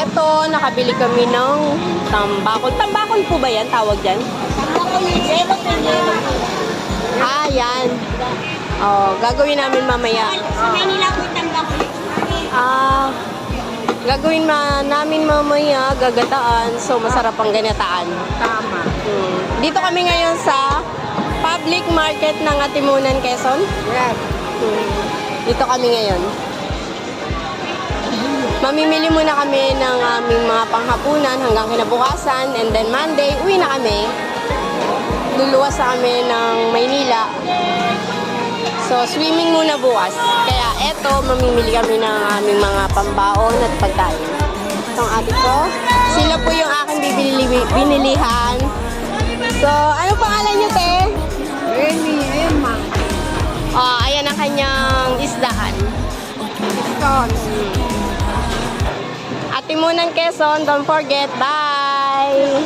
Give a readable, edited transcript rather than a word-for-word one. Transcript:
Eto, nakabili kami ng tambakol. Tambakol po ba yan? Tawag dyan? Tambakol yung yelo po yelo. Ah, yan. Oh, gagawin namin mamaya. Sa Manila po yung tambakol. Ah, gagawin namin mamaya, gagataan. So, masarap ang ganataan. Tama. Dito kami ngayon sa public market ng Atimunan, Quezon. Yes. Dito kami ngayon. Mamimili muna kami ng aming mga panghapunan hanggang kinabukasan. And then Monday, uwi na kami. Luluwas na kami ng Maynila. So, swimming muna bukas. Kaya eto, mamimili kami ng aming mga pambaon at pagkain. Itong ate ko. Sila po yung aking binilihan. So, ano pangalan niyo, te? Remy, Emma. Ayan ang kanyang isdaan. Son. Atimunan, Quezon. Don't forget. Bye!